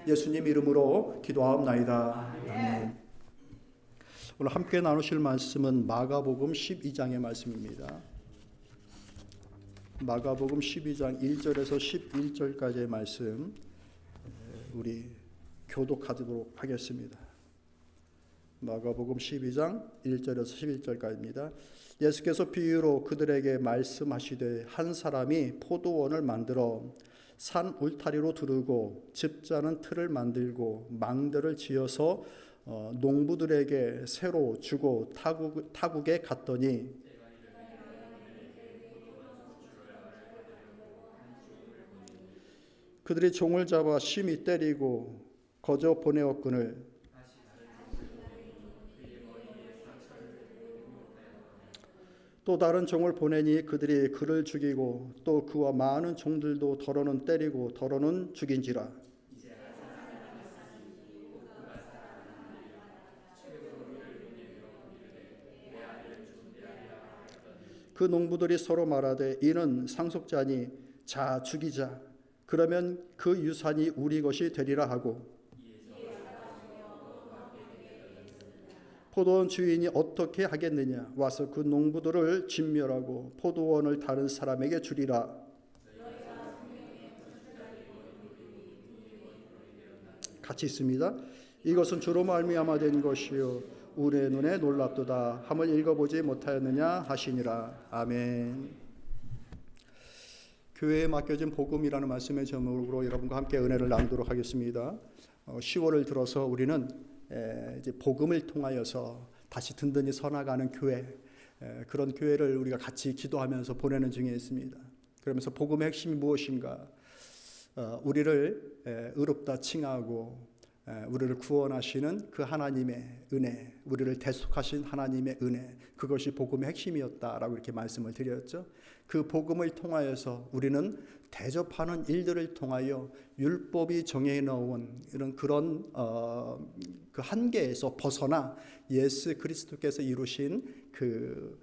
예수님 이름으로 기도하옵나이다. 아멘. 오늘 함께 나누실 말씀은 마가복음 12장의 말씀입니다. 마가복음 12장 1절에서 11절까지의 말씀 우리 교독하도록 하겠습니다. 마가복음 12장 1절에서 11절까지입니다. 예수께서 비유로 그들에게 말씀하시되 한 사람이 포도원을 만들어 산 울타리로 두르고 집자는 틀을 만들고 망대를 지어서 농부들에게 새로 주고 타국에 갔더니 그들이 종을 잡아 심히 때리고 거저 보내었거늘 또 다른 종을 보내니 그들이 그를 죽이고 또 그와 많은 종들도 더러는 때리고 더러는 죽인지라. 그 농부들이 서로 말하되 이는 상속자니 자 죽이자 그러면 그 유산이 우리 것이 되리라 하고 포도원 주인이 어떻게 하겠느냐 와서 그 농부들을 진멸하고 포도원을 다른 사람에게 주리라. 같이 있습니다. 이것은 주로 말미암아 된 것이요 우리의 눈에 놀랍도다 함을 읽어보지 못하였느냐 하시니라. 아멘. 교회에 맡겨진 복음이라는 말씀의 제목으로 여러분과 함께 은혜를 나누도록 하겠습니다. 10월을 들어서 우리는 이제 복음을 통하여서 다시 든든히 서나가는 교회, 그런 교회를 우리가 같이 기도하면서 보내는 중에 있습니다. 그러면서 복음의 핵심이 무엇인가? 우리를 의롭다 칭하고 우리를 구원하시는 그 하나님의 은혜, 우리를 대속하신 하나님의 은혜, 그것이 복음의 핵심이었다라고 이렇게 말씀을 드렸죠. 그 복음을 통하여서 우리는 대접하는 일들을 통하여 율법이 정해 놓은 그런 그 한계에서 벗어나 예수 그리스도께서 이루신 그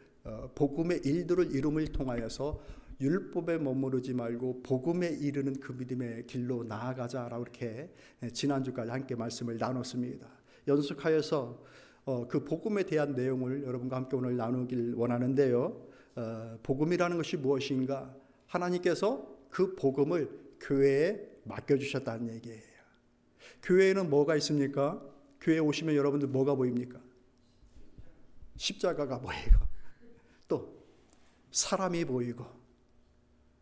복음의 일들을 이룸을 통하여서 율법에 머무르지 말고 복음에 이르는 그 믿음의 길로 나아가자라고 이렇게 지난주까지 함께 말씀을 나눴습니다. 연속하여서 그 복음에 대한 내용을 여러분과 함께 오늘 나누길 원하는데요. 복음이라는 것이 무엇인가? 하나님께서 그 복음을 교회에 맡겨주셨다는 얘기예요. 교회에는 뭐가 있습니까? 교회에 오시면 여러분들 뭐가 보입니까? 십자가가 보이고 또 사람이 보이고,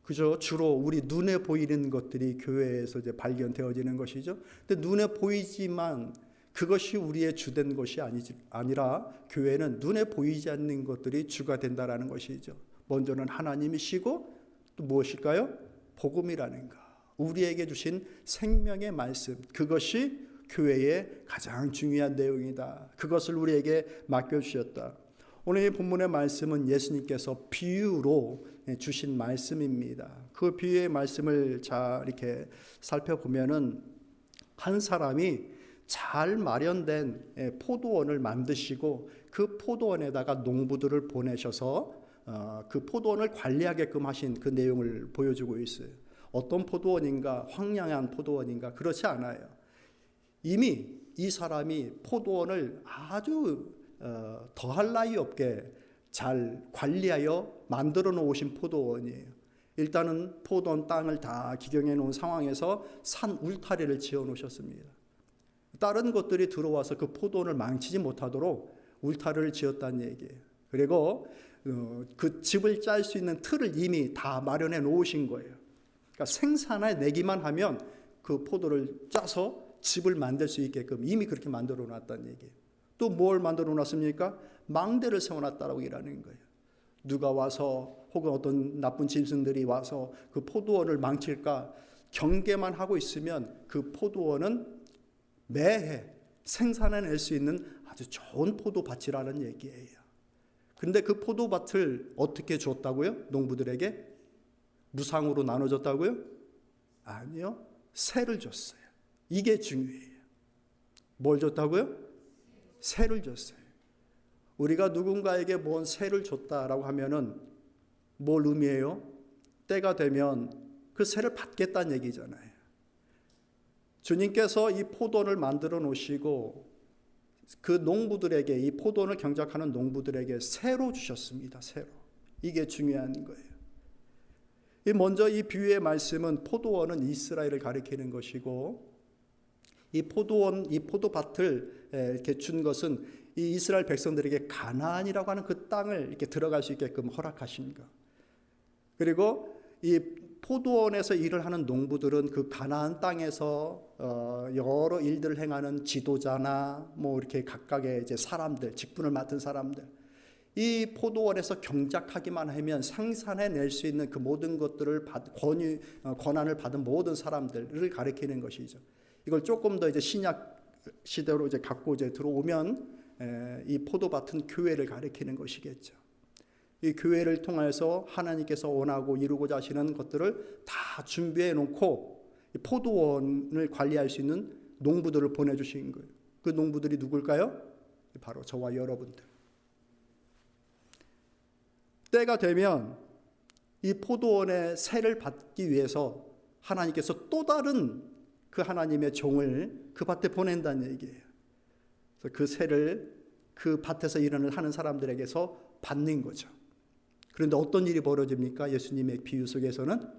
그죠? 주로 우리 눈에 보이는 것들이 교회에서 이제 발견되어지는 것이죠. 근데 눈에 보이지만 그것이 우리의 주된 것이 아니라 교회는 눈에 보이지 않는 것들이 주가 된다라는 것이죠. 먼저는 하나님이시고 또 무엇일까요? 복음이라는 것. 우리에게 주신 생명의 말씀. 그것이 교회의 가장 중요한 내용이다. 그것을 우리에게 맡겨주셨다. 오늘 이 본문의 말씀은 예수님께서 비유로 주신 말씀입니다. 그 비유의 말씀을 잘 이렇게 살펴보면은 한 사람이 잘 마련된 포도원을 만드시고 그 포도원에다가 농부들을 보내셔서 그 포도원을 관리하게끔 하신 그 내용을 보여주고 있어요. 어떤 포도원인가? 황량한 포도원인가? 그렇지 않아요. 이미 이 사람이 포도원을 아주 더할 나위 없게 잘 관리하여 만들어 놓으신 포도원이에요. 일단은 포도원 땅을 다 기경해 놓은 상황에서 산 울타리를 지어 놓으셨습니다. 다른 것들이 들어와서 그 포도원을 망치지 못하도록 울타리를 지었다는 얘기예요. 그리고 그 집을 짤 수 있는 틀을 이미 다 마련해 놓으신 거예요. 그러니까 생산해 내기만 하면 그 포도를 짜서 집을 만들 수 있게끔 이미 그렇게 만들어 놨다는 얘기예요. 또 뭘 만들어 놨습니까? 망대를 세워놨다라고 일하는 거예요. 누가 와서 혹은 어떤 나쁜 짐승들이 와서 그 포도원을 망칠까 경계만 하고 있으면 그 포도원은 매해 생산해낼 수 있는 아주 좋은 포도밭이라는 얘기예요. 근데 그 포도밭을 어떻게 줬다고요? 농부들에게? 무상으로 나눠줬다고요? 아니요. 새를 줬어요. 이게 중요해요. 뭘 줬다고요? 새를 줬어요. 우리가 누군가에게 뭔 새를 줬다라고 하면은 뭘 의미해요? 때가 되면 그 새를 받겠다는 얘기잖아요. 주님께서 이 포도원을 만들어 놓으시고 그 농부들에게, 이 포도원을 경작하는 농부들에게 새로 주셨습니다. 새로. 이게 중요한 거예요. 먼저 이 비유의 말씀은 포도원은 이스라엘을 가리키는 것이고, 이 포도원, 이 포도밭을 이렇게 준 것은 이 이스라엘 백성들에게 가나안이라고 하는 그 땅을 이렇게 들어갈 수 있게끔 허락하신 것. 그리고 이 포도원에서 일을 하는 농부들은 그 가나안 땅에서 여러 일들을 행하는 지도자나 뭐 이렇게 각각의 이제 사람들, 직분을 맡은 사람들, 이 포도원에서 경작하기만 하면 생산해낼 수 있는 그 모든 것들을 권한을 받은 모든 사람들을 가리키는 것이죠. 이걸 조금 더 이제 신약 시대로 이제 갖고 이제 들어오면 이 포도밭은 교회를 가리키는 것이겠죠. 이 교회를 통해서 하나님께서 원하고 이루고자 하시는 것들을 다 준비해 놓고 포도원을 관리할 수 있는 농부들을 보내주신 거예요. 그 농부들이 누굴까요? 바로 저와 여러분들. 때가 되면 이 포도원의 새를 받기 위해서 하나님께서 또 다른 그 하나님의 종을 그 밭에 보낸다는 얘기예요. 그래서 그 새를 그 밭에서 일을 하는 사람들에게서 받는 거죠. 그런데 어떤 일이 벌어집니까? 예수님의 비유 속에서는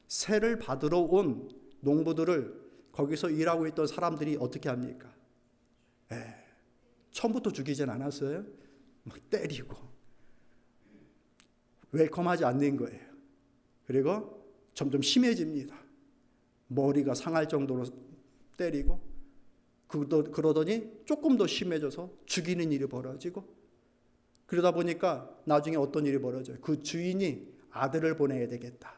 새를 받으러 온 농부들을 거기서 일하고 있던 사람들이 어떻게 합니까? 처음부터 죽이진 않았어요. 막 때리고 웰컴하지 않는 거예요. 그리고 점점 심해집니다. 머리가 상할 정도로 때리고, 그러더니 조금 더 심해져서 죽이는 일이 벌어지고, 그러다 보니까 나중에 어떤 일이 벌어져요? 그 주인이 아들을 보내야 되겠다.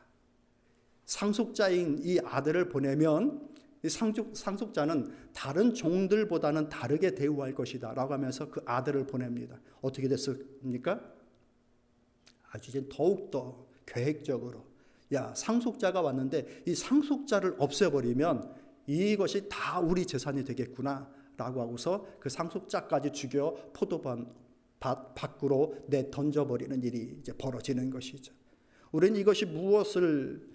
상속자인 이 아들을 보내면 이 상속자는 다른 종들보다는 다르게 대우할 것이다 라고 하면서 그 아들을 보냅니다. 어떻게 됐습니까? 아주 이제 더욱더 계획적으로, 야, 상속자가 왔는데 이 상속자를 없애버리면 이것이 다 우리 재산이 되겠구나 라고 하고서 그 상속자까지 죽여 포도밭 밖으로 내던져버리는 일이 이제 벌어지는 것이죠. 우리는 이것이 무엇을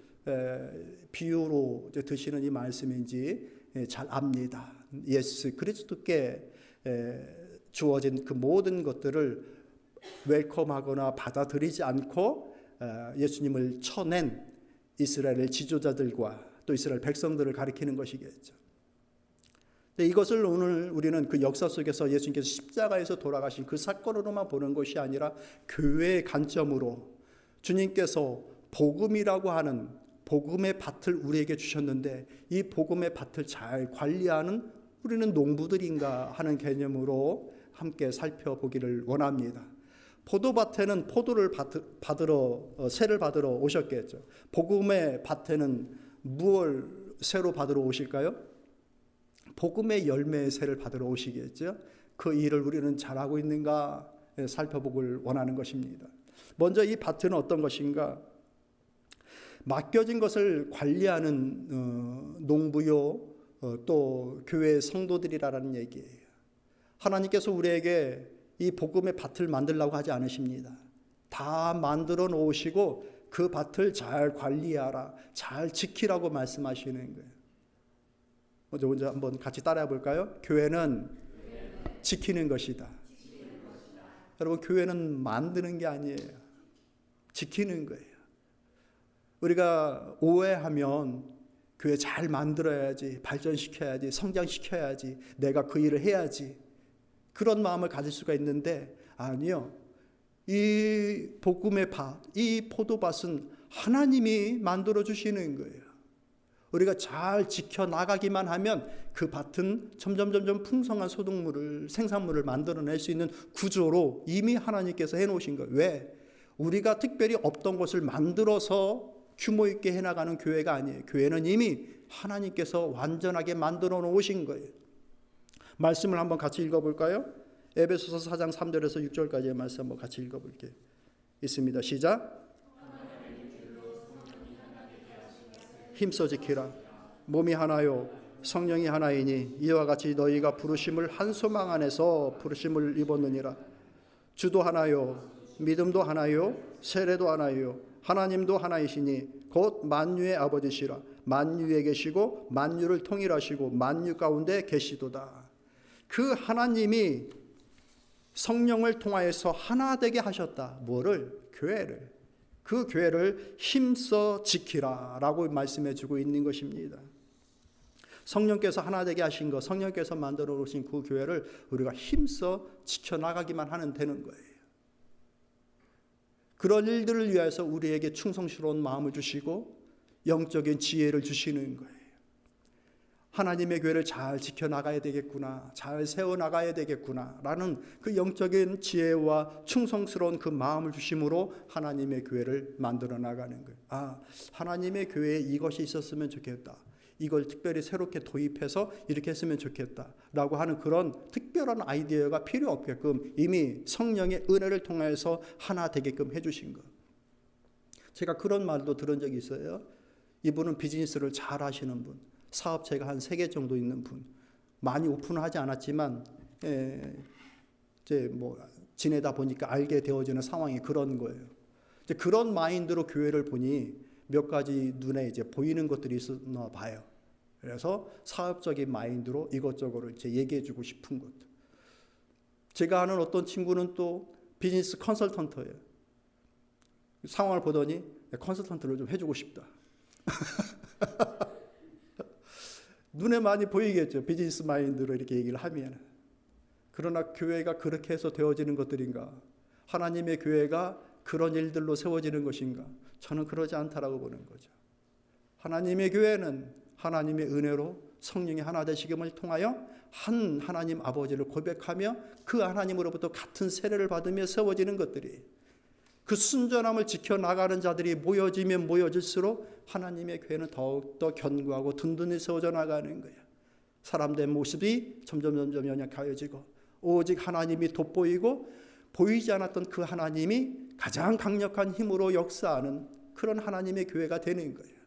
비유로 이제 드시는 이 말씀인지 잘 압니다. 예수 그리스도께 주어진 그 모든 것들을 웰컴하거나 받아들이지 않고 예수님을 쳐낸 이스라엘 지도자들과 또 이스라엘 백성들을 가리키는 것이겠죠. 이것을 오늘 우리는 그 역사 속에서 예수님께서 십자가에서 돌아가신 그 사건으로만 보는 것이 아니라 교회의 관점으로 주님께서 복음이라고 하는 복음의 밭을 우리에게 주셨는데 이 복음의 밭을 잘 관리하는 우리는 농부들인가 하는 개념으로 함께 살펴보기를 원합니다. 포도밭에는 포도를 새를 받으러 오셨겠죠. 복음의 밭에는 무엇을 새로 받으러 오실까요? 복음의 열매의 새를 받으러 오시겠죠. 그 일을 우리는 잘하고 있는가 살펴보길 원하는 것입니다. 먼저 이 밭은 어떤 것인가? 맡겨진 것을 관리하는 농부요, 또 교회 성도들이라는 얘기예요. 하나님께서 우리에게 이 복음의 밭을 만들라고 하지 않으십니다. 다 만들어 놓으시고 그 밭을 잘 관리하라, 잘 지키라고 말씀하시는 거예요. 먼저 한번 같이 따라해 볼까요? 교회는 지키는 것이다. 여러분, 교회는 만드는 게 아니에요. 지키는 거예요. 우리가 오해하면 교회 잘 만들어야지, 발전시켜야지, 성장시켜야지, 내가 그 일을 해야지, 그런 마음을 가질 수가 있는데, 아니요. 이 복음의 밭, 이 포도밭은 하나님이 만들어 주시는 거예요. 우리가 잘 지켜나가기만 하면 그 밭은 점점 풍성한 생산물을 만들어낼 수 있는 구조로 이미 하나님께서 해놓으신 거예요. 왜? 우리가 특별히 없던 것을 만들어서 규모 있게 해나가는 교회가 아니에요. 교회는 이미 하나님께서 완전하게 만들어 놓으신 거예요. 말씀을 한번 같이 읽어볼까요? 에베소서 4장 3절에서 6절까지의 말씀 한번 같이 읽어볼게요. 있습니다. 시작. 힘써 지키라. 몸이 하나요 성령이 하나이니 이와 같이 너희가 부르심을 한 소망 안에서 부르심을 입었느니라. 주도 하나요 믿음도 하나요 세례도 하나요 하나님도 하나이시니 곧 만유의 아버지시라. 만유에 계시고 만유를 통일하시고 만유 가운데 계시도다. 그 하나님이 성령을 통하여서 하나 되게 하셨다. 뭐를? 교회를. 그 교회를 힘써 지키라 라고 말씀해 주고 있는 것입니다. 성령께서 하나 되게 하신 것, 성령께서 만들어 놓으신 그 교회를 우리가 힘써 지켜나가기만 하면 되는 거예요. 그런 일들을 위해서 우리에게 충성스러운 마음을 주시고 영적인 지혜를 주시는 거예요. 하나님의 교회를 잘 지켜나가야 되겠구나, 잘 세워나가야 되겠구나 라는 그 영적인 지혜와 충성스러운 그 마음을 주심으로 하나님의 교회를 만들어 나가는 거예요. 하나님의 교회에 이것이 있었으면 좋겠다, 이걸 특별히 새롭게 도입해서 이렇게 했으면 좋겠다 라고 하는 그런 특별한 아이디어가 필요 없게끔 이미 성령의 은혜를 통해서 하나 되게끔 해주신 것. 제가 그런 말도 들은 적이 있어요. 이분은 비즈니스를 잘 하시는 분, 사업체가 한 3개 정도 있는 분, 많이 오픈하지 않았지만 이제 뭐 지내다 보니까 알게 되어지는 상황이 그런 거예요. 이제 그런 마인드로 교회를 보니 몇 가지 눈에 이제 보이는 것들이 있었나 봐요. 그래서 사업적인 마인드로 이것저것을 이제 얘기해주고 싶은 것. 제가 아는 어떤 친구는 또 비즈니스 컨설턴트예요. 상황을 보더니 컨설턴트를 좀 해주고 싶다. 눈에 많이 보이겠죠. 비즈니스 마인드로 이렇게 얘기를 하면. 그러나 교회가 그렇게 해서 되어지는 것들인가? 하나님의 교회가 그런 일들로 세워지는 것인가? 저는 그러지 않다라고 보는 거죠. 하나님의 교회는 하나님의 은혜로 성령이 하나 되시김을 통하여 한 하나님 아버지를 고백하며 그 하나님으로부터 같은 세례를 받으며 세워지는 것들이, 그 순전함을 지켜나가는 자들이 모여지면 모여질수록 하나님의 교회는 더욱더 견고하고 든든히 세워져 나가는 거예요. 사람들의 모습이 점점 연약해지고 오직 하나님이 돋보이고 보이지 않았던 그 하나님이 가장 강력한 힘으로 역사하는 그런 하나님의 교회가 되는 거예요.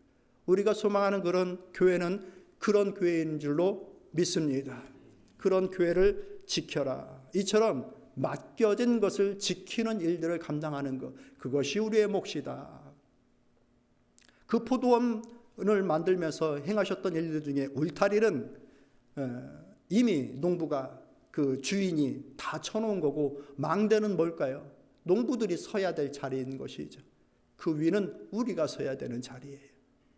우리가 소망하는 그런 교회는 그런 교회인 줄로 믿습니다. 그런 교회를 지켜라. 이처럼 맡겨진 것을 지키는 일들을 감당하는 것, 그것이 우리의 몫이다. 그 포도원을 만들면서 행하셨던 일들 중에 울타리는 이미 농부가 그 주인이 다 쳐놓은 거고, 망대는 뭘까요? 농부들이 서야 될 자리인 것이죠. 그 위는 우리가 서야 되는 자리예요.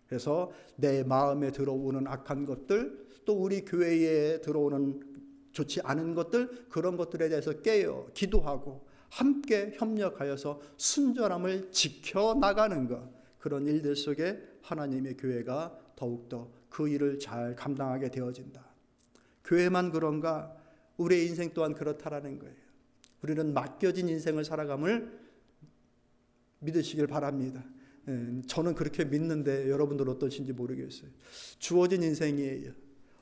그래서 내 마음에 들어오는 악한 것들, 또 우리 교회에 들어오는 좋지 않은 것들, 그런 것들에 대해서 깨어 기도하고 함께 협력하여서 순전함을 지켜나가는 것, 그런 일들 속에 하나님의 교회가 더욱더 그 일을 잘 감당하게 되어진다. 교회만 그런가? 우리의 인생 또한 그렇다라는 거예요. 우리는 맡겨진 인생을 살아감을 믿으시길 바랍니다. 저는 그렇게 믿는데 여러분들 어떠신지 모르겠어요. 주어진 인생이에요.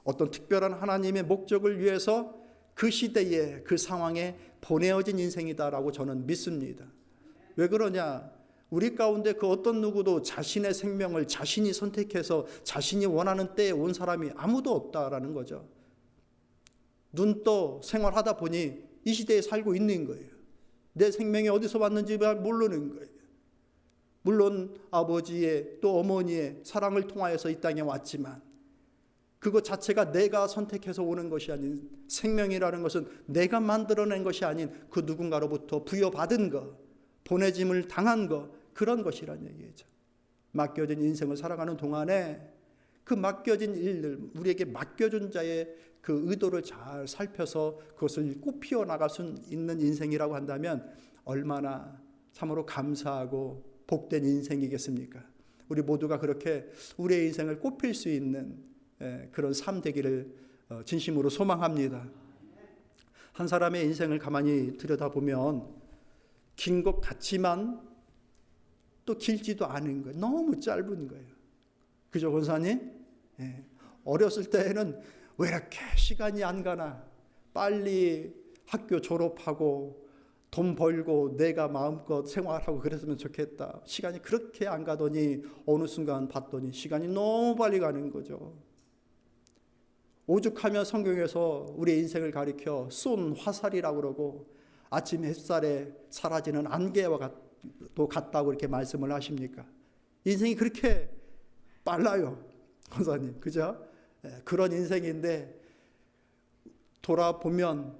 어떤 특별한 하나님의 목적을 위해서 그 시대에 그 상황에 보내어진 인생이다라고 저는 믿습니다. 왜 그러냐? 우리 가운데 그 어떤 누구도 자신의 생명을 자신이 선택해서 자신이 원하는 때에 온 사람이 아무도 없다라는 거죠. 눈 떠 생활하다 보니 이 시대에 살고 있는 거예요. 내 생명이 어디서 왔는지 모르는 거예요. 물론 아버지의 또 어머니의 사랑을 통하여서 이 땅에 왔지만 그것 자체가 내가 선택해서 오는 것이 아닌, 생명이라는 것은 내가 만들어낸 것이 아닌 그 누군가로부터 부여받은 것, 보내짐을 당한 것, 그런 것이란 얘기죠. 맡겨진 인생을 살아가는 동안에 그 맡겨진 일들, 우리에게 맡겨준 자의 그 의도를 잘 살펴서 그것을 꽃피워 나갈 수 있는 인생이라고 한다면 얼마나 참으로 감사하고 복된 인생이겠습니까? 우리 모두가 그렇게 우리의 인생을 꽃필 수 있는 그런 삶 되기를 진심으로 소망합니다. 한 사람의 인생을 가만히 들여다보면 긴 것 같지만 또 길지도 않은 거예요. 너무 짧은 거예요. 그죠, 권사님? 어렸을 때에는 왜 이렇게 시간이 안 가나? 빨리 학교 졸업하고 돈 벌고 내가 마음껏 생활하고 그랬으면 좋겠다. 시간이 그렇게 안 가더니 어느 순간 봤더니 시간이 너무 빨리 가는 거죠. 오죽하면 성경에서 우리의 인생을 가리켜 쏜 화살이라고 그러고 아침 햇살에 사라지는 안개와 또 같다고 이렇게 말씀을 하십니까? 인생이 그렇게 빨라요. 권사님, 그죠? 그런 인생인데 돌아보면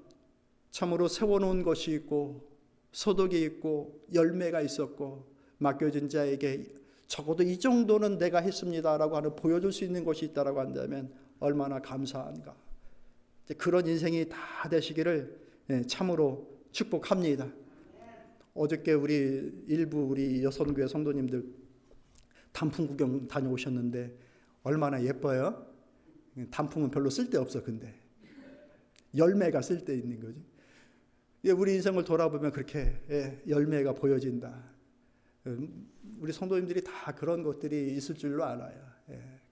참으로 세워놓은 것이 있고 소득이 있고 열매가 있었고 맡겨진 자에게 적어도 이 정도는 내가 했습니다라고 하는 보여줄 수 있는 것이 있다라고 한다면 얼마나 감사한가. 그런 인생이 다 되시기를 참으로 축복합니다. 어저께 우리 여선교회 성도님들 단풍 구경 다녀오셨는데 얼마나 예뻐요? 단풍은 별로 쓸데없어. 근데 열매가 쓸데있는 거지. 우리 인생을 돌아보면 그렇게 열매가 보여진다. 우리 성도님들이 다 그런 것들이 있을 줄로 알아요.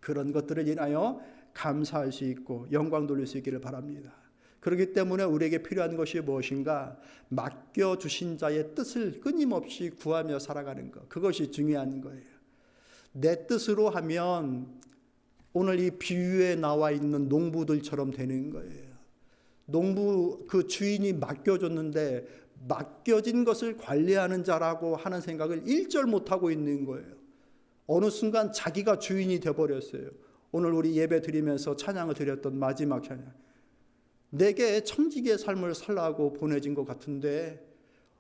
그런 것들을 인하여 감사할 수 있고 영광 돌릴 수 있기를 바랍니다. 그렇기 때문에 우리에게 필요한 것이 무엇인가? 맡겨주신 자의 뜻을 끊임없이 구하며 살아가는 것, 그것이 중요한 거예요. 내 뜻으로 하면 오늘 이 비유에 나와 있는 농부들처럼 되는 거예요. 농부 그 주인이 맡겨줬는데 맡겨진 것을 관리하는 자라고 하는 생각을 일절 못하고 있는 거예요. 어느 순간 자기가 주인이 되어버렸어요. 오늘 우리 예배 드리면서 찬양을 드렸던 마지막 찬양, 내게 청지기의 삶을 살라고 보내진 것 같은데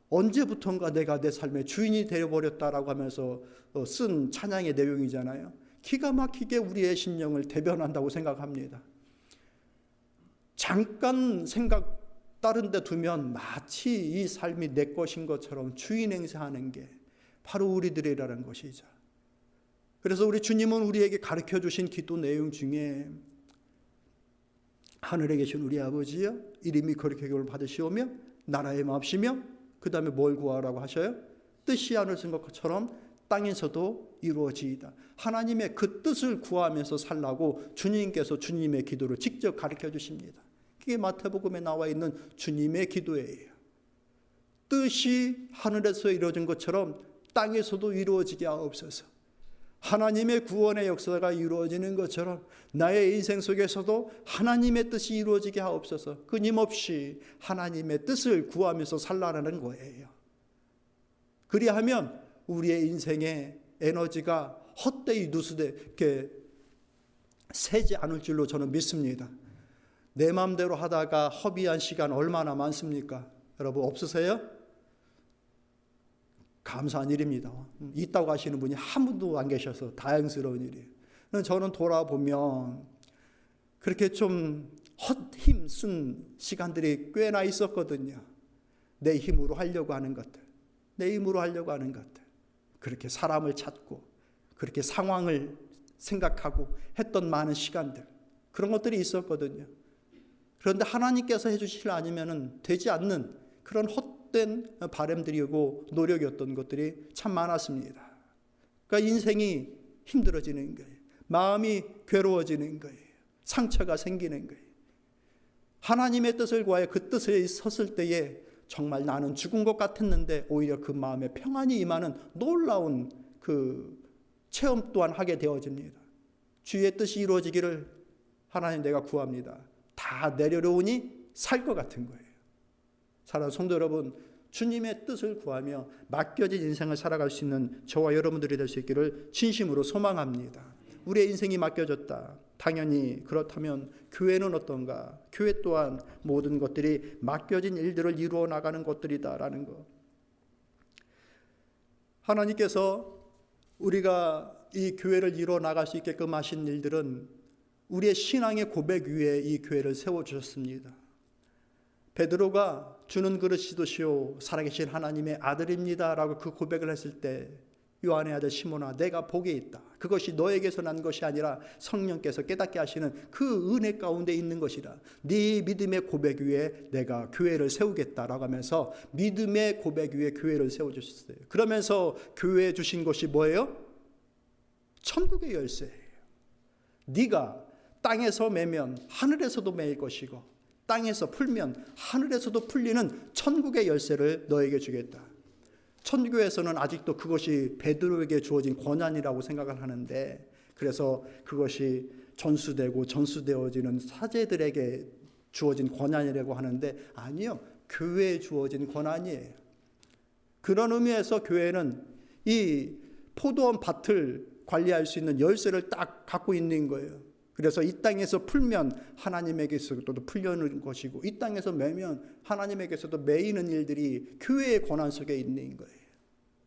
언제부턴가 내가 내 삶의 주인이 되어버렸다라고 하면서 쓴 찬양의 내용이잖아요. 기가 막히게 우리의 심령을 대변한다고 생각합니다. 잠깐 생각 다른 데 두면 마치 이 삶이 내 것인 것처럼 주인 행세하는 게 바로 우리들이라는 것이죠. 그래서 우리 주님은 우리에게 가르쳐 주신 기도 내용 중에 하늘에 계신 우리 아버지여 이름이 거룩하게 여김을 받으시오며 나라의 마옵시며 그 다음에 뭘 구하라고 하셔요? 뜻이 하늘 쓴 것처럼 땅에서도 이루어지이다. 하나님의 그 뜻을 구하면서 살라고 주님께서 주님의 기도를 직접 가르쳐 주십니다. 그게 마태복음에 나와 있는 주님의 기도예요. 뜻이 하늘에서 이루어진 것처럼 땅에서도 이루어지게 하옵소서. 하나님의 구원의 역사가 이루어지는 것처럼 나의 인생 속에서도 하나님의 뜻이 이루어지게 하옵소서. 끊임없이 하나님의 뜻을 구하면서 살라는 거예요. 그리하면 우리의 인생의 에너지가 헛되이 누수되게 새지 않을 줄로 저는 믿습니다. 내 마음대로 하다가 허비한 시간 얼마나 많습니까? 여러분 없으세요? 감사한 일입니다. 있다고 하시는 분이 한 분도 안 계셔서 다행스러운 일이에요. 저는 돌아보면 그렇게 좀 헛힘 쓴 시간들이 꽤나 있었거든요. 내 힘으로 하려고 하는 것들, 내 힘으로 하려고 하는 것들, 그렇게 사람을 찾고 그렇게 상황을 생각하고 했던 많은 시간들, 그런 것들이 있었거든요. 그런데 하나님께서 해주시려 아니면 되지 않는 그런 헛된 바람들이고 노력이었던 것들이 참 많았습니다. 그러니까 인생이 힘들어지는 거예요. 마음이 괴로워지는 거예요. 상처가 생기는 거예요. 하나님의 뜻을 구하여 그 뜻에 섰을 때에 정말 나는 죽은 것 같았는데 오히려 그 마음에 평안이 임하는 놀라운 그 체험 또한 하게 되어집니다. 주의 뜻이 이루어지기를 하나님 내가 구합니다. 다 내려놓으니 살 것 같은 거예요. 사랑하는 성도 여러분, 주님의 뜻을 구하며 맡겨진 인생을 살아갈 수 있는 저와 여러분들이 될 수 있기를 진심으로 소망합니다. 우리의 인생이 맡겨졌다. 당연히 그렇다면 교회는 어떤가? 교회 또한 모든 것들이 맡겨진 일들을 이루어 나가는 것들이다라는 것. 하나님께서 우리가 이 교회를 이루어 나갈 수 있게끔 하신 일들은 우리의 신앙의 고백 위에 이 교회를 세워주셨습니다. 베드로가 주는 그릇이시오 살아계신 하나님의 아들입니다 라고 그 고백을 했을 때 요한의 아들 시몬아 내가 복이 있다. 그것이 너에게서 난 것이 아니라 성령께서 깨닫게 하시는 그 은혜 가운데 있는 것이라. 네 믿음의 고백 위에 내가 교회를 세우겠다라고 하면서 믿음의 고백 위에 교회를 세워주셨어요. 그러면서 교회에 주신 것이 뭐예요? 천국의 열쇠예요. 네가 땅에서 매면 하늘에서도 매일 것이고 땅에서 풀면 하늘에서도 풀리는 천국의 열쇠를 너에게 주겠다. 천주교에서는 아직도 그것이 베드로에게 주어진 권한이라고 생각을 하는데 그래서 그것이 전수되어지는 사제들에게 주어진 권한이라고 하는데 아니요. 교회에 주어진 권한이에요. 그런 의미에서 교회는 이 포도원 밭을 관리할 수 있는 열쇠를 딱 갖고 있는 거예요. 그래서 이 땅에서 풀면 하나님에게서도 풀려는 것이고, 이 땅에서 매면 하나님에게서도 매이는 일들이 교회의 권한 속에 있는 거예요.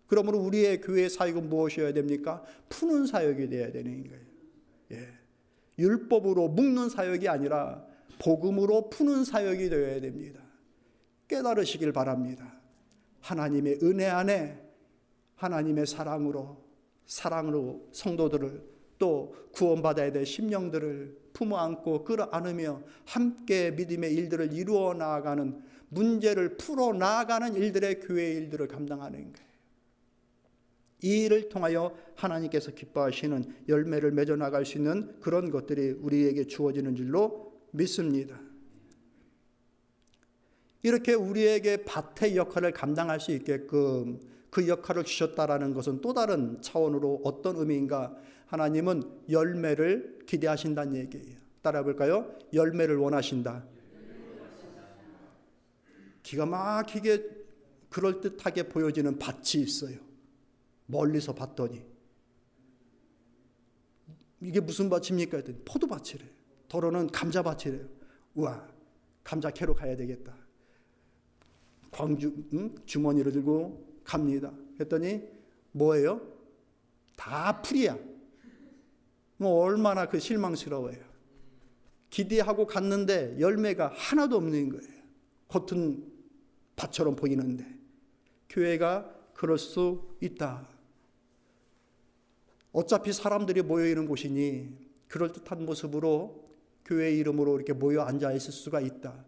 그러므로 우리의 교회 사역은 무엇이어야 됩니까? 푸는 사역이 되어야 되는 거예요. 예. 율법으로 묶는 사역이 아니라 복음으로 푸는 사역이 되어야 됩니다. 깨달으시길 바랍니다. 하나님의 은혜 안에 하나님의 사랑으로 성도들을, 또 구원받아야 될 심령들을 품어안고 끌어안으며 함께 믿음의 일들을 이루어 나아가는, 문제를 풀어 나아가는 일들의 교회의 일들을 감당하는 거예요. 이 일을 통하여 하나님께서 기뻐하시는 열매를 맺어 나갈 수 있는 그런 것들이 우리에게 주어지는 줄로 믿습니다. 이렇게 우리에게 밭의 역할을 감당할 수 있게끔 그 역할을 주셨다라는 것은 또 다른 차원으로 어떤 의미인가? 하나님은 열매를 기대하신다는 얘기예요. 따라해 볼까요? 열매를 원하신다. 기가 막히게 그럴듯하게 보여지는 밭이 있어요. 멀리서 봤더니 이게 무슨 밭입니까? 했더니 포도밭이래요. 더러는 감자밭이래요. 우와, 감자 캐러 가야 되겠다. 주머니를 들고 갑니다. 했더니 뭐예요? 다 풀이야. 뭐 얼마나 그 실망스러워요. 기대하고 갔는데 열매가 하나도 없는 거예요. 겉은 밭처럼 보이는데. 교회가 그럴 수 있다. 어차피 사람들이 모여있는 곳이니 그럴듯한 모습으로 교회의 이름으로 이렇게 모여 앉아 있을 수가 있다.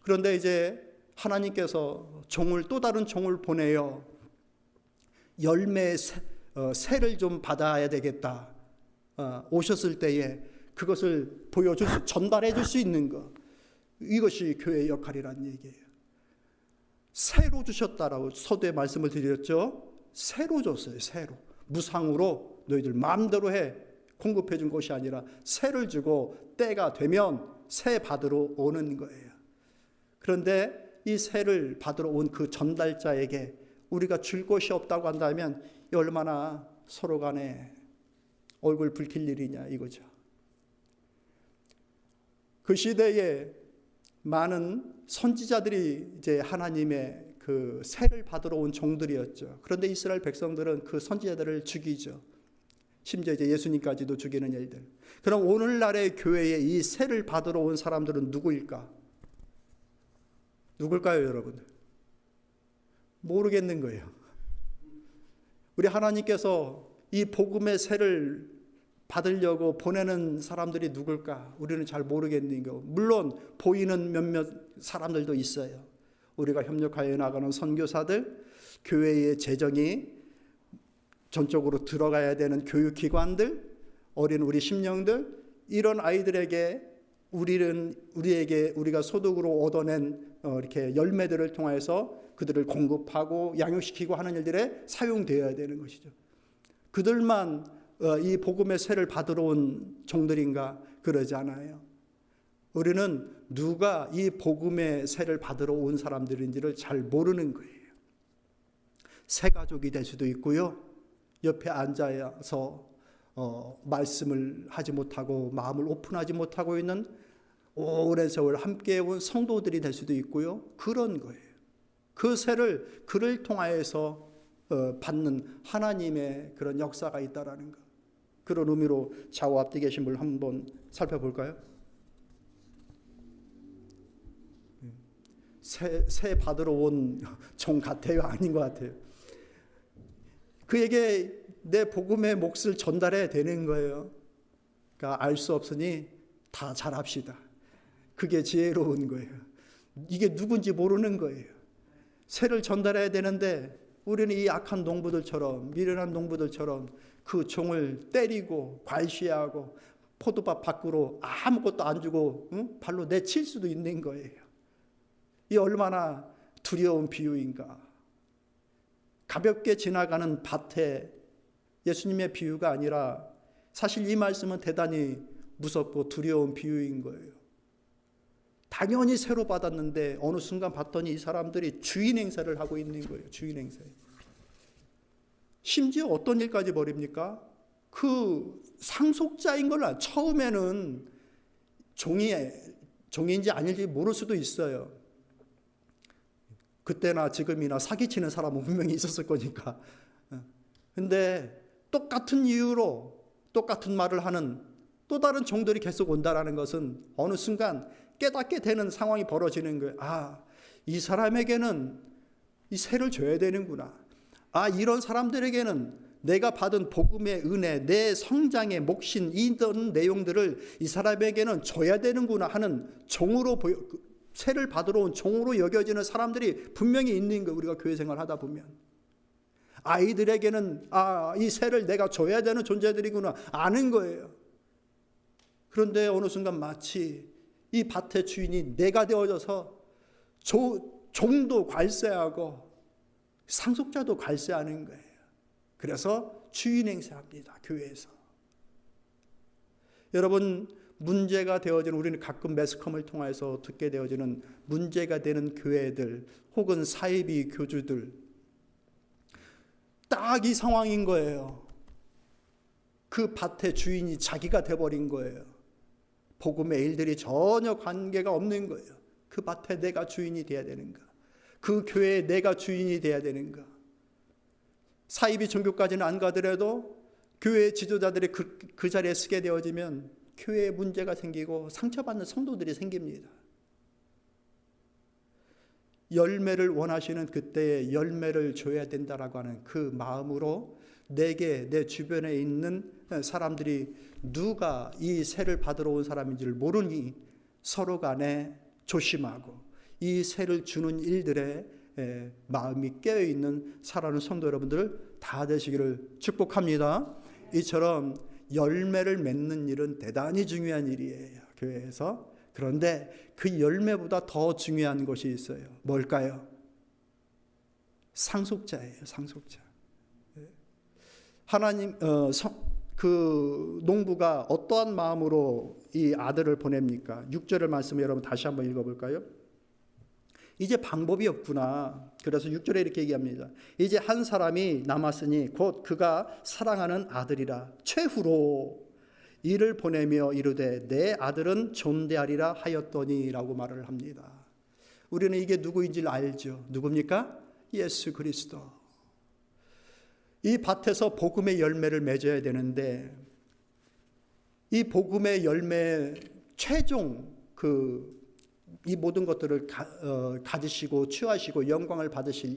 그런데 이제 하나님께서 또 다른 종을 보내어 열매의 새를 좀 받아야 되겠다. 오셨을 때에 그것을 전달해 줄 수 있는 것. 이것이 교회의 역할이라는 얘기예요. 새로 주셨다라고 서두에 말씀을 드렸죠. 새로 줬어요. 새로. 무상으로 너희들 마음대로 해 공급해 준 것이 아니라 새를 주고 때가 되면 새 받으러 오는 거예요. 그런데 이 새를 받으러 온 그 전달자에게 우리가 줄 것이 없다고 한다면 얼마나 서로 간에 얼굴 붉힐 일이냐 이거죠. 그 시대에 많은 선지자들이 이제 하나님의 그 새를 받으러 온 종들이었죠. 그런데 이스라엘 백성들은 그 선지자들을 죽이죠. 심지어 이제 예수님까지도 죽이는 일들. 그럼 오늘날의 교회에 이 새를 받으러 온 사람들은 누구일까? 누굴까요, 여러분? 모르겠는 거예요. 우리 하나님께서 이 복음의 새를 받으려고 보내는 사람들이 누굴까? 우리는 잘 모르겠는 거. 물론 보이는 몇몇 사람들도 있어요. 우리가 협력하여 나가는 선교사들, 교회의 재정이 전적으로 들어가야 되는 교육기관들, 어린 우리 심령들, 이런 아이들에게 우리가 소득으로 얻어낸 이렇게 열매들을 통해서 그들을 공급하고 양육시키고 하는 일들에 사용되어야 되는 것이죠. 그들만 이 복음의 새를 받으러 온 종들인가? 그러지 않아요. 우리는 누가 이 복음의 새를 받으러 온 사람들인지를 잘 모르는 거예요. 새 가족이 될 수도 있고요. 옆에 앉아서 말씀을 하지 못하고 마음을 오픈하지 못하고 있는 오랜 세월 함께 온 성도들이 될 수도 있고요. 그런 거예요. 그 새를 그를 통하여서 받는 하나님의 그런 역사가 있다라는 것. 그런 의미로 좌우 앞뒤 계신 분 한번 살펴볼까요? 새 받으러 온 종 같아요? 아닌 것 같아요. 그에게 내 복음의 몫을 전달해야 되는 거예요. 그러니까 알 수 없으니 다 잘합시다. 그게 지혜로운 거예요. 이게 누군지 모르는 거예요. 새를 전달해야 되는데 우리는 이 악한 농부들처럼, 미련한 농부들처럼 그 종을 때리고 괄시하고 포도밭 밖으로 아무것도 안 주고 발로 내칠 수도 있는 거예요. 이 얼마나 두려운 비유인가. 가볍게 지나가는 밭에 예수님의 비유가 아니라 사실 이 말씀은 대단히 무섭고 두려운 비유인 거예요. 당연히 새로 받았는데 어느 순간 봤더니 이 사람들이 주인 행세를 하고 있는 거예요. 주인 행세. 심지어 어떤 일까지 벌입니까? 그 상속자인 걸 처음에는 종인지 아닌지 모를 수도 있어요. 그때나 지금이나 사기치는 사람은 분명히 있었을 거니까. 근데 똑같은 이유로 똑같은 말을 하는 또 다른 종들이 계속 온다라는 것은 어느 순간 깨닫게 되는 상황이 벌어지는 거예요. 아, 이 사람에게는 이 세를 줘야 되는구나. 아, 이런 사람들에게는 내가 받은 복음의 은혜, 내 성장의 몫인 이런 내용들을 이 사람에게는 줘야 되는구나 하는 종으로 세를 받으러 온 종으로 여겨지는 사람들이 분명히 있는 거예요. 우리가 교회 생활 하다 보면 아이들에게는 이 세를 내가 줘야 되는 존재들이구나 아는 거예요. 그런데 어느 순간 마치 이 밭의 주인이 내가 되어져서 종도 관세하고 상속자도 관세하는 거예요. 그래서 주인 행세합니다. 교회에서. 여러분, 문제가 되어지는, 우리는 가끔 매스컴을 통해서 듣게 되어지는 문제가 되는 교회들 혹은 사이비 교주들, 딱 이 상황인 거예요. 그 밭의 주인이 자기가 돼버린 거예요. 복음의 일들이 전혀 관계가 없는 거예요. 그 밭에 내가 주인이 돼야 되는가? 그 교회에 내가 주인이 돼야 되는가? 사이비 종교까지는 안 가더라도 교회 지도자들이 그 자리에 서게 되어지면 교회에 문제가 생기고 상처받는 성도들이 생깁니다. 열매를 원하시는 그때에 열매를 줘야 된다라고 하는 그 마음으로 내게, 내 주변에 있는 사람들이 누가 이 세를 받으러 온 사람인지를 모르니 서로 간에 조심하고 이 세를 주는 일들에 마음이 깨어있는 살아가는 성도 여러분들 다 되시기를 축복합니다. 이처럼 열매를 맺는 일은 대단히 중요한 일이에요, 교회에서. 그런데 그 열매보다 더 중요한 것이 있어요. 뭘까요? 상속자예요, 상속자. 하나님, 그 농부가 어떠한 마음으로 이 아들을 보냅니까? 6절의 말씀을 여러분 다시 한번 읽어볼까요? 이제 방법이 없구나. 그래서 6절에 이렇게 얘기합니다. 이제 한 사람이 남았으니 곧 그가 사랑하는 아들이라. 최후로 이를 보내며 이르되 내 아들은 존대하리라 하였더니 라고 말을 합니다. 우리는 이게 누구인지 알죠. 누굽니까? 예수 그리스도. 이 밭에서 복음의 열매를 맺어야 되는데 이 복음의 열매 최종 이 모든 것들을 가지시고 취하시고 영광을 받으실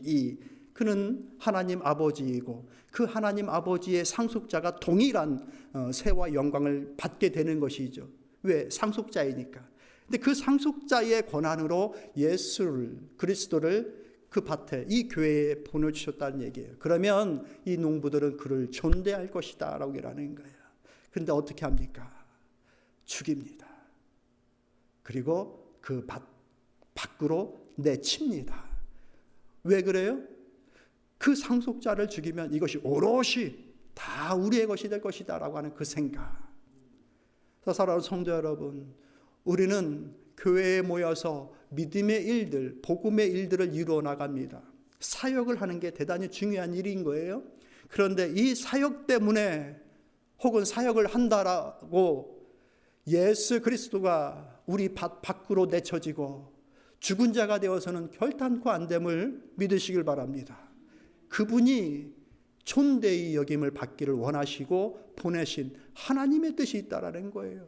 그는 하나님 아버지이고 그 하나님 아버지의 상속자가 동일한 세와 영광을 받게 되는 것이죠. 왜? 상속자이니까. 근데 그 상속자의 권한으로 예수를, 그리스도를 그 밭에, 이 교회에 보내주셨다는 얘기예요. 그러면 이 농부들은 그를 존대할 것이다 라고 얘기하는 거예요. 그런데 어떻게 합니까? 죽입니다. 그리고 그 밭 밖으로 내칩니다. 왜 그래요? 그 상속자를 죽이면 이것이 오롯이 다 우리의 것이 될 것이다 라고 하는 그 생각. 사랑하는 성도 여러분, 우리는 교회에 모여서 믿음의 일들, 복음의 일들을 이루어 나갑니다. 사역을 하는 게 대단히 중요한 일인 거예요. 그런데 이 사역 때문에 혹은 사역을 한다라고 예수 그리스도가 우리 밭 밖으로 내쳐지고 죽은 자가 되어서는 결단코 안 됨을 믿으시길 바랍니다. 그분이 존대의 여김을 받기를 원하시고 보내신 하나님의 뜻이 있다라는 거예요.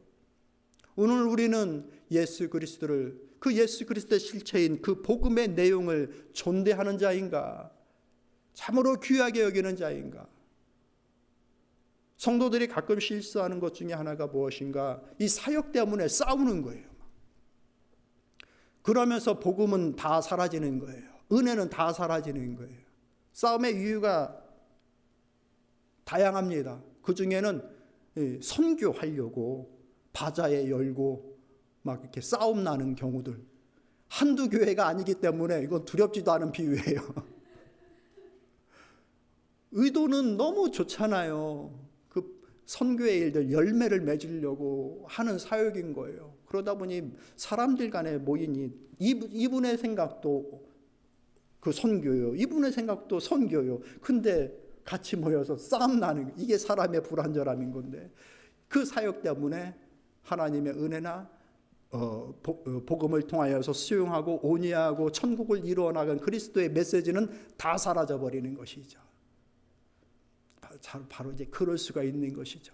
오늘 우리는 예수 그리스도를, 그 예수 그리스도의 실체인 그 복음의 내용을 존대하는 자인가? 참으로 귀하게 여기는 자인가? 성도들이 가끔 실수하는 것 중에 하나가 무엇인가? 이 사역 때문에 싸우는 거예요. 그러면서 복음은 다 사라지는 거예요. 은혜는 다 사라지는 거예요. 싸움의 이유가 다양합니다. 그 중에는 선교하려고 바자회 열고 막 이렇게 싸움 나는 경우들. 한두 교회가 아니기 때문에 이건 두렵지도 않은 비유예요. 의도는 너무 좋잖아요. 그 선교의 일들 열매를 맺으려고 하는 사역인 거예요. 그러다 보니 사람들 간에 모이니 이분의 생각도 그 선교요, 이분의 생각도 선교요. 근데 같이 모여서 싸움 나는, 이게 사람의 불완전함인 건데, 그 사역 때문에 하나님의 은혜나 복음을 통하여서 수용하고 온유하고 천국을 이루어 나간 그리스도의 메시지는 다 사라져 버리는 것이죠. 바로 이제 그럴 수가 있는 것이죠.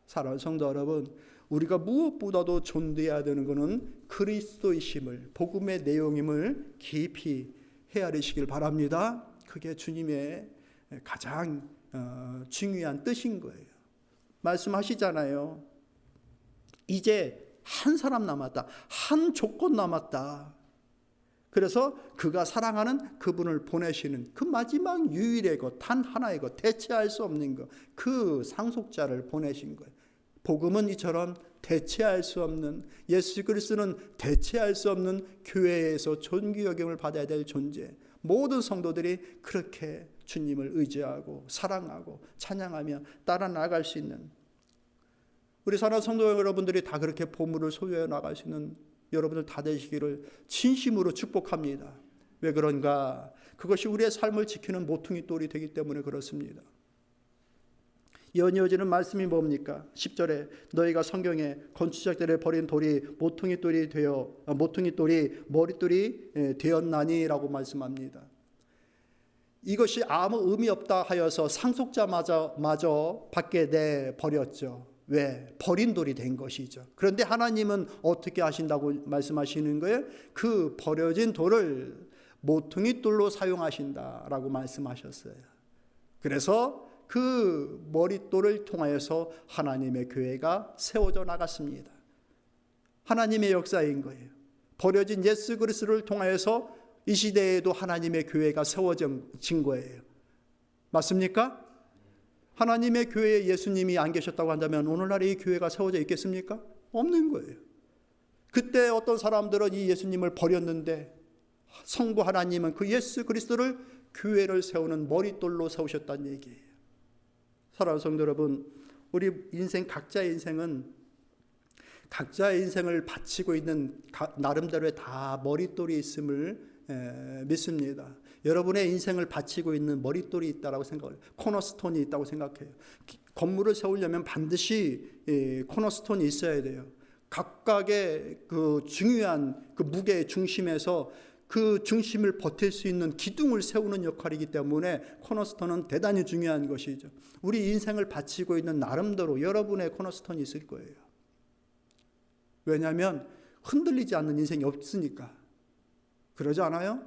사랑하는 성도 여러분, 우리가 무엇보다도 존대해야 되는 것은 그리스도이심을, 복음의 내용임을 깊이 헤아리시길 바랍니다. 그게 주님의 가장 중요한 뜻인 거예요. 말씀하시잖아요. 이제 한 사람 남았다. 한 조건 남았다. 그래서 그가 사랑하는 그분을 보내시는 그 마지막 유일의 것, 단 하나의 것, 대체할 수 없는 것, 그 상속자를 보내신 거예요. 복음은 이처럼 대체할 수 없는, 예수 그리스도는 대체할 수 없는 교회에서 존귀여김을 받아야 될 존재. 모든 성도들이 그렇게 주님을 의지하고 사랑하고 찬양하며 따라 나갈 수 있는, 우리 사랑하는 성도 여러분들이 다 그렇게 보물을 소유해 나갈 수 있는 여러분들 다 되시기를 진심으로 축복합니다. 왜 그런가? 그것이 우리의 삶을 지키는 모퉁이 돌이 되기 때문에 그렇습니다. 이어지는 말씀이 뭡니까? 10절에 너희가 성경에 건축자들에 버린 돌이 모퉁이 돌이 머릿돌이 되었나니라고 말씀합니다. 이것이 아무 의미 없다 하여서 상속자마저 밖에 내버렸죠. 왜? 버린 돌이 된 것이죠. 그런데 하나님은 어떻게 하신다고 말씀하시는 거예요? 그 버려진 돌을 모퉁이 돌로 사용하신다라고 말씀하셨어요. 그래서 그 머릿돌을 통하여서 하나님의 교회가 세워져 나갔습니다. 하나님의 역사인 거예요. 버려진 예수 그리스도를 통하여서 이 시대에도 하나님의 교회가 세워진 거예요. 맞습니까? 하나님의 교회에 예수님이 안 계셨다고 한다면 오늘날 이 교회가 세워져 있겠습니까? 없는 거예요. 그때 어떤 사람들은 이 예수님을 버렸는데 성부 하나님은 그 예수 그리스도를 교회를 세우는 머릿돌로 세우셨다는 얘기예요. 사랑하는 성도 여러분, 우리 인생 각자의 인생을 바치고 있는 나름대로의 다 머릿돌이 있음을 믿습니다. 여러분의 인생을 바치고 있는 머릿돌이 있다고 생각해요. 코너스톤이 있다고 생각해요. 건물을 세우려면 반드시 코너스톤이 있어야 돼요. 각각의 그 중요한 그 무게의 중심에서 그 중심을 버틸 수 있는 기둥을 세우는 역할이기 때문에 코너스톤은 대단히 중요한 것이죠. 우리 인생을 바치고 있는 나름대로 여러분의 코너스톤이 있을 거예요. 왜냐하면 흔들리지 않는 인생이 없으니까. 그러지 않아요?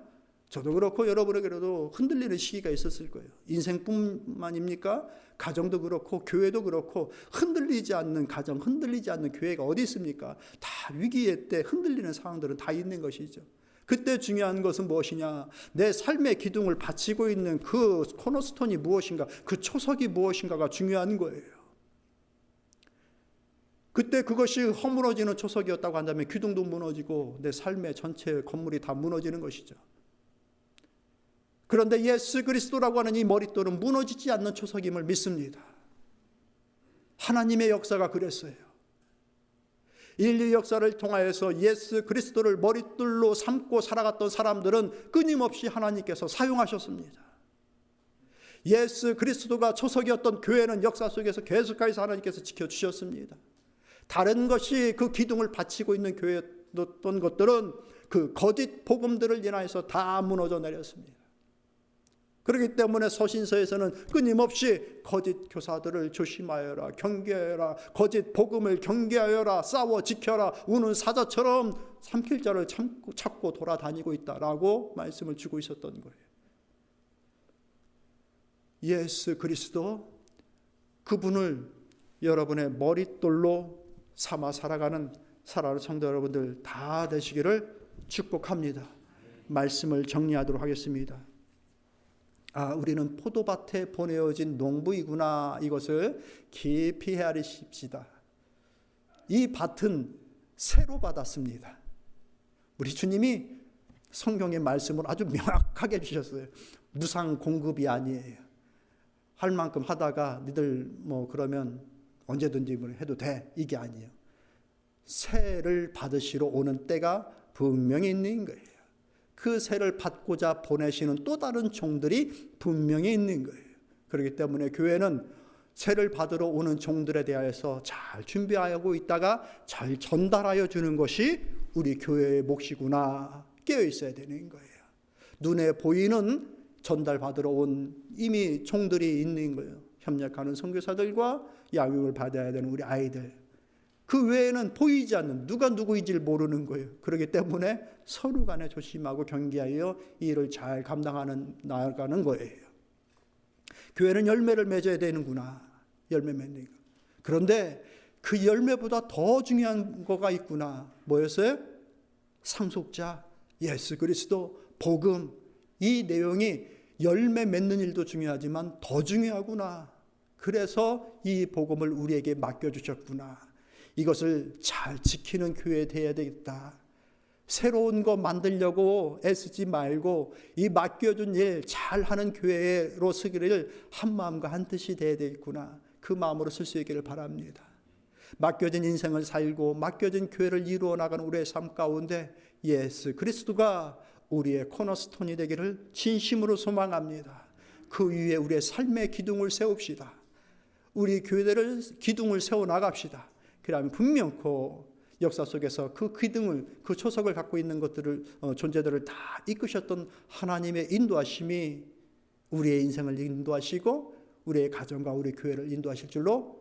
저도 그렇고 여러분에게도 흔들리는 시기가 있었을 거예요. 인생뿐만입니까? 가정도 그렇고 교회도 그렇고 흔들리지 않는 가정, 흔들리지 않는 교회가 어디 있습니까? 다 위기의 때 흔들리는 상황들은 다 있는 것이죠. 그때 중요한 것은 무엇이냐? 내 삶의 기둥을 바치고 있는 그 코너스톤이 무엇인가? 그 초석이 무엇인가가 중요한 거예요. 그때 그것이 허물어지는 초석이었다고 한다면 기둥도 무너지고 내 삶의 전체 건물이 다 무너지는 것이죠. 그런데 예수 그리스도라고 하는 이 머릿돌은 무너지지 않는 초석임을 믿습니다. 하나님의 역사가 그랬어요. 인류 역사를 통하여서 예수 그리스도를 머릿돌로 삼고 살아갔던 사람들은 끊임없이 하나님께서 사용하셨습니다. 예수 그리스도가 초석이었던 교회는 역사 속에서 계속해서 하나님께서 지켜주셨습니다. 다른 것이 그 기둥을 바치고 있는 교회였던 것들은 그 거짓 복음들을 인하여서 다 무너져 내렸습니다. 그렇기 때문에 서신서에서는 끊임없이 거짓 교사들을 조심하여라, 경계하여라, 거짓 복음을 경계하여라, 싸워 지켜라, 우는 사자처럼 삼킬 자를 찾고 돌아다니고 있다라고 말씀을 주고 있었던 거예요. 예수 그리스도, 그분을 여러분의 머릿돌로 삼아 살아가는 사랑하는 성도 여러분들 다 되시기를 축복합니다. 말씀을 정리하도록 하겠습니다. 우리는 포도밭에 보내어진 농부이구나. 이것을 깊이 헤아리십시다. 이 밭은 새로 받았습니다. 우리 주님이 성경의 말씀을 아주 명확하게 주셨어요. 무상 공급이 아니에요. 할 만큼 하다가 니들 그러면 언제든지 해도 돼. 이게 아니에요. 새를 받으시러 오는 때가 분명히 있는 거예요. 그 새를 받고자 보내시는 또 다른 종들이 분명히 있는 거예요. 그렇기 때문에 교회는 세를 받으러 오는 종들에 대하여서 잘 준비하고 있다가 잘 전달하여 주는 것이 우리 교회의 몫이구나 깨어 있어야 되는 거예요. 눈에 보이는 전달받으러 온 이미 종들이 있는 거예요. 협력하는 선교사들과 양육을 받아야 되는 우리 아이들. 그 외에는 보이지 않는 누가 누구인지를 모르는 거예요. 그렇기 때문에 서로 간에 조심하고 경계하여 이 일을 잘 나아가는 거예요. 교회는 열매를 맺어야 되는구나. 열매 맺는 거. 그런데 그 열매보다 더 중요한 거가 있구나. 뭐였어요? 상속자 예수 그리스도 복음. 이 내용이 열매 맺는 일도 중요하지만 더 중요하구나. 그래서 이 복음을 우리에게 맡겨주셨구나. 이것을 잘 지키는 교회 되어야 되겠다. 새로운 거 만들려고 애쓰지 말고 이 맡겨준 일 잘하는 교회로 서기를 한 마음과 한 뜻이 되어야 되겠구나. 그 마음으로 쓸 수 있기를 바랍니다. 맡겨진 인생을 살고 맡겨진 교회를 이루어 나가는 우리의 삶 가운데 예수 그리스도가 우리의 코너스톤이 되기를 진심으로 소망합니다. 그 위에 우리의 삶의 기둥을 세웁시다. 우리 교회들을 기둥을 세워 나갑시다. 그러면 분명코 역사 속에서 그 기둥을, 그 초석을 갖고 있는 것들을, 존재들을 다 이끄셨던 하나님의 인도하심이 우리의 인생을 인도하시고 우리의 가정과 우리 교회를 인도하실 줄로